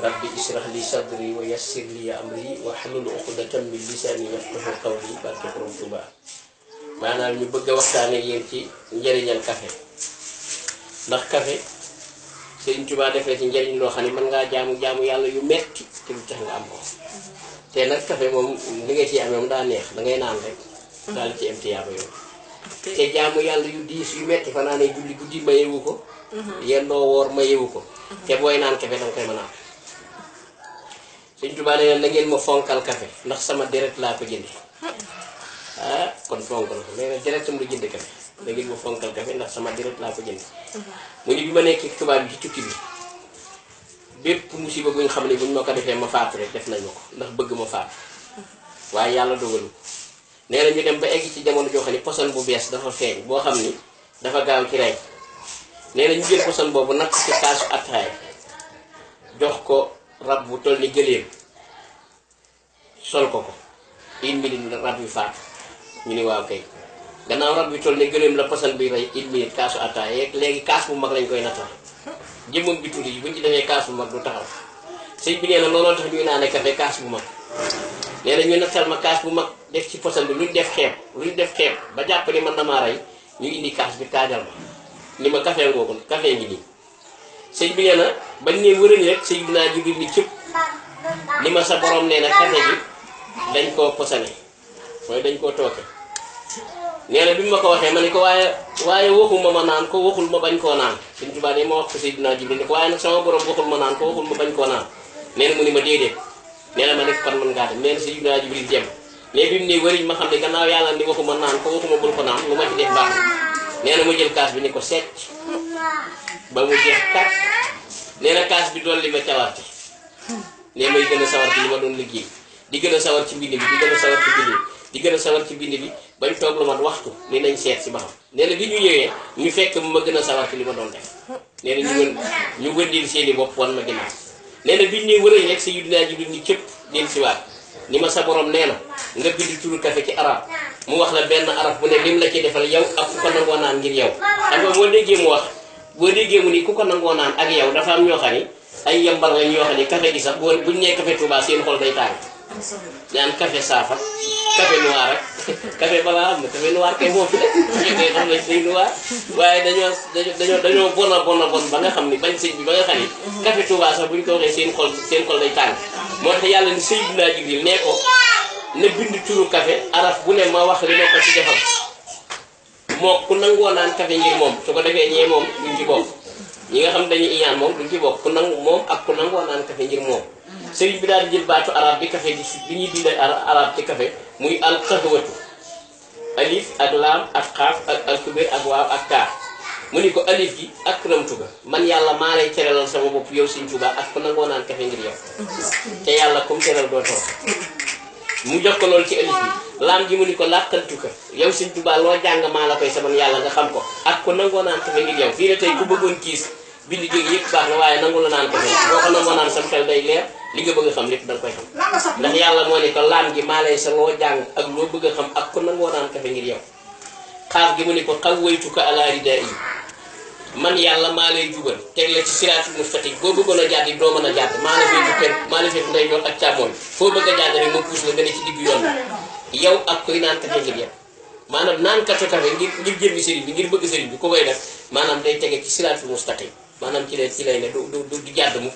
rabbi israh li sadri wa yassir li amri wa hlul uqdatan min lisani yafqahu qawli barke borom Tuuba maanaam ñu bëgg a waxtaane yéen ci njëriñal café ndax café Sëriñ Tuuba defee ci njëriñ loo xam ne mën ngaa jaamu yàlla yu metti te lu tax nga am ko te nag café moom li nga ciy amee moom daa neex dangay naan rek daal ci am tiyaaba yow te jaamu yàlla yu diis yu metti fa naa ne julli guddi ma yewu ko yendoo woor ma yewu ko te booy naan café danga koy mën a am Sëriñ Tuuba nee na ngeen ma fonkal café ndax sama deret laa ko jënde kon fonk na ko nee na deret sam lu jënd café da ngeen ma fonkal café ndax sama deret laa ko jënd mu ni bi ma nekk tubaab bi ci tukki bi bépp musiba bu ñu xam ne bu ñu ma ko defee ma faatu rek def nañ ma ko ndax bëgg ma faatu waaye yàlla dogalu ko nee na ñu dem ba egg ci jamono joo xam ne poson bu bees dafa feeñ boo xam ni dafa gaaw ci rey nee na ñu jël poson boobu natt ci kaasu attaay jox ko rab bu toll ni gëléem sol ko une minute rab yu faatu ñu ni waaw kay gannaaw rab yu toll ni gëléem la poson bi rey une minute kaasu attaay yeeg léegi kaas bu mag lañ koy nattal jëmmam bi tuuti yi buñ ci defee kaas bu mag du taxaw sëñ bi nee na looloo tax ñuy naane café kaas bu mag nee na ñu nattal ma kaas bu mag def ci poson bi luñ def xeeb ba jàpp ni man damaa rey ñu indi kaas bi taajal ma ni ma café ngoogu café ngi nii sëñ bi nee na bañ ne wërëni rek sëñ bi naa Jibril ni cëpp ni ma sa borom nee na café bi dañ koo posone mooy dañ koo tooke nee na bi ma ko waxee ma ne ko waaye waxuma ma naan ko waxul ma bañ koo naan Sëñ Tuubaa ne ma wax ko Seydina Jibril ne ko waaye nag sama borom waxul ma naan ko waxul ma bañ koo naan nee na mu ni ma déedéet nee na ma nekk kon mën ngaa dem nee na Seydina Jibril dem mais bi mu ne wëriñ ma xam ne gannaaw yàlla ni waxuma naan ko waxuma bul ko naan lu ma ci def baax na nee na ma jël kaas bi ni ko secc ba mu jeex tàkk nee na kaas bi dolli ma cawarte nee may gën a sawar ci li ma doon liggéey di gën a sawar ci mbind bi di gën a sawar ci mbind bi di gën a sawar ci mbind bi bañ toog lu mat waxtu ni nañ seet si ba xam nee na bi ñu ñëwee ñu fekk ma gën a sawar ci li ma doon def nee na ñu wëndil seeni bopp wan ma ginnaaw nee na biñ ñuy wërëñ rek Sayyidina Jibril ni cëpp del si waat ni ma sa borom nee na nga bind turu café ci arab mu wax la benn arab bu ne lim la ci defal yow ak ku ko nangoo naan ngir yow xam nga boo déggee mu wax boo déggee mu ni ku ko nangoo naan ak yow dafa am ñoo xam ni ay yambal nga ñoo xam ni café gi sax buñ nee café Touba seen xol day tàng ñaan café saafa café noir rek café balaa am na café noir kay moo fi rek ñu koy xam ne day noir waaye dañoo bon ba nga xam ni bañ sëñ bi ba nga xam ni café Touba sax buñ ko waxee seen xol day tàng moo tax yàlla ni Seydina Jibril nee ko na bind turu café araf bu ne ma wax li ma ko ci defal moo ku nangoo naan café ngir moom su ko defee ñee moom duñ ci bokk ñi nga xam dañuy iñaan moom duñ ci bokk ku nangu moom ak ku nangoo naan café ngir moom sëriñ bi daal di jël baatu arab bi café bi ñuy bindee arab ci café muy al qahwatu alif ak laam ak xaaf ak alkubéer ak waaw ak kaaf mu ni ko alif gi akramtu ga man yàlla maa lay teralal sama bopp yow Sëriñ Tuubaa ak ku nangoo naan café ngir yow te yàlla comme teral doo toog mu jox ko loolu ci alif bi laam gi mu ni ko làqantu ka yow Sëriñ Tuubaa loo jàng maa la koy saman yàlla nga xam ko ak ku nangoo naan café ngir yow fii ne tey ku bëggoon kiis bindi jóge yëpp baax na waaye nangu la naan café boo ko nangoo naan sam xel day leer li nga bëgg a xam lépp danga koy xam ndax yàlla moo ne ko laam gi maa lay sa loo jàng ak loo bëgg a xam ak ku nangoo naan café ngir yow xaaf gi mu ni ko xawwaytu ka ala ridaa yi man yàlla maa lay jubal teg la ci siraatul mustaqim boo bëggoon a jàdd doo mën a jàdd maa la fay jukkal maa la fay nday joor ak càmmooñ foo bëgg a jàdd rek ma puus la nga ne ci diggu yoon bi yow ak koy naan café ngir yow maanaam naan katu café ngir jëmmi sëriñ bi ngir bëgg sëriñ bi ku koy def maanaam day tege ci siraatul mustaqim maanaam ci lay ne du jàdd mu